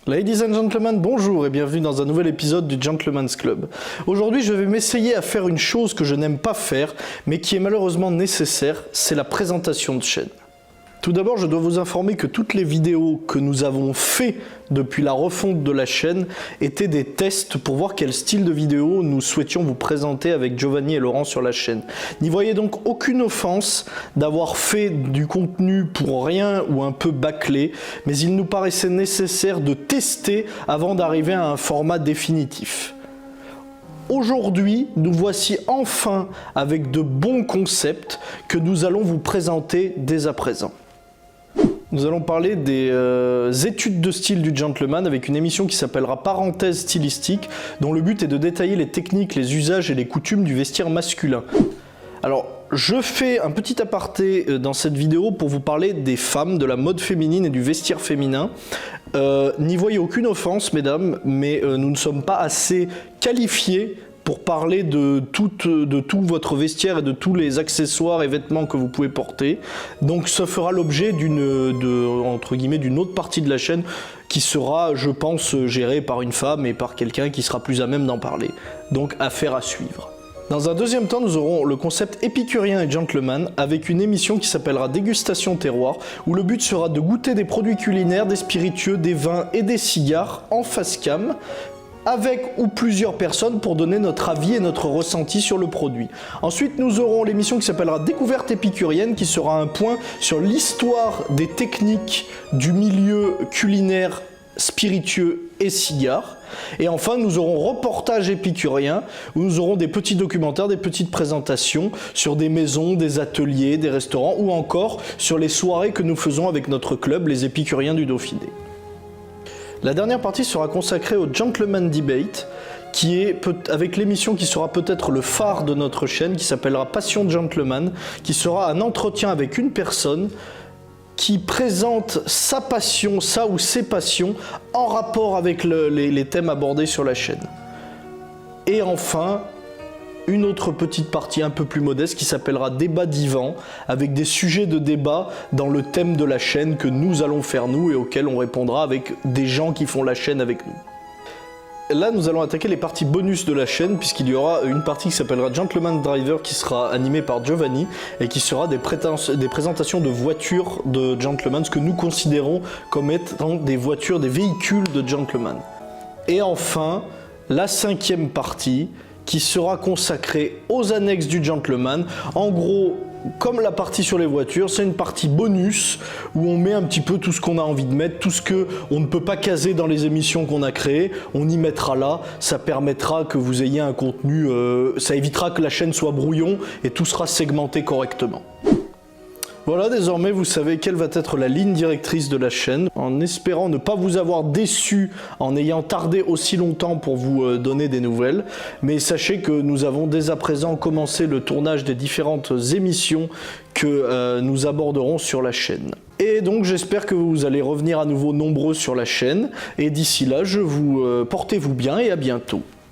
Ladies and gentlemen, bonjour et bienvenue dans un nouvel épisode du Gentleman's Club. Aujourd'hui, je vais m'essayer à faire une chose que je n'aime pas faire, mais qui est malheureusement nécessaire, c'est la présentation de chaîne. Tout d'abord, je dois vous informer que toutes les vidéos que nous avons fait depuis la refonte de la chaîne étaient des tests pour voir quel style de vidéo nous souhaitions vous présenter avec Giovanni et Laurent sur la chaîne. N'y voyez donc aucune offense d'avoir fait du contenu pour rien ou un peu bâclé, mais il nous paraissait nécessaire de tester avant d'arriver à un format définitif. Aujourd'hui, nous voici enfin avec de bons concepts que nous allons vous présenter dès à présent. Nous allons parler des études de style du gentleman avec une émission qui s'appellera Parenthèse stylistique, dont le but est de détailler les techniques, les usages et les coutumes du vestiaire masculin. Alors, je fais un petit aparté dans cette vidéo pour vous parler des femmes, de la mode féminine et du vestiaire féminin. N'y voyez aucune offense, mesdames, mais nous ne sommes pas assez qualifiés pour parler de tout votre vestiaire et de tous les accessoires et vêtements que vous pouvez porter. Donc ça fera l'objet d'une autre partie de la chaîne qui sera, je pense, gérée par une femme et par quelqu'un qui sera plus à même d'en parler. Donc affaire à suivre. Dans un deuxième temps, nous aurons le concept épicurien et gentleman avec une émission qui s'appellera Dégustation terroir, où le but sera de goûter des produits culinaires, des spiritueux, des vins et des cigares en face cam, avec ou plusieurs personnes pour donner notre avis et notre ressenti sur le produit. Ensuite, nous aurons l'émission qui s'appellera Découverte épicurienne, qui sera un point sur l'histoire des techniques du milieu culinaire, spiritueux et cigares. Et enfin, nous aurons Reportage épicurien, où nous aurons des petits documentaires, des petites présentations sur des maisons, des ateliers, des restaurants, ou encore sur les soirées que nous faisons avec notre club, les épicuriens du Dauphiné. La dernière partie sera consacrée au Gentleman Debate, qui est avec l'émission qui sera peut-être le phare de notre chaîne, qui s'appellera Passion Gentleman, qui sera un entretien avec une personne qui présente sa passion, sa ou ses passions, en rapport avec les thèmes abordés sur la chaîne. Et enfin, une autre petite partie un peu plus modeste qui s'appellera Débat divan, avec des sujets de débat dans le thème de la chaîne que nous allons faire nous et auxquels on répondra avec des gens qui font la chaîne avec nous. Là, nous allons attaquer les parties bonus de la chaîne, puisqu'il y aura une partie qui s'appellera Gentleman Driver, qui sera animée par Giovanni, et qui sera des présentations de voitures de gentleman, ce que nous considérons comme étant des voitures, des véhicules de gentleman. Et enfin, la cinquième partie, qui sera consacrée aux annexes du gentleman. En gros, comme la partie sur les voitures, c'est une partie bonus où on met un petit peu tout ce qu'on a envie de mettre, tout ce qu'on ne peut pas caser dans les émissions qu'on a créées, on y mettra là, ça permettra que vous ayez un contenu, ça évitera que la chaîne soit brouillon et tout sera segmenté correctement. Voilà, désormais vous savez quelle va être la ligne directrice de la chaîne, en espérant ne pas vous avoir déçu en ayant tardé aussi longtemps pour vous donner des nouvelles. Mais sachez que nous avons dès à présent commencé le tournage des différentes émissions que nous aborderons sur la chaîne. Et donc j'espère que vous allez revenir à nouveau nombreux sur la chaîne. Et d'ici là, portez-vous bien et à bientôt.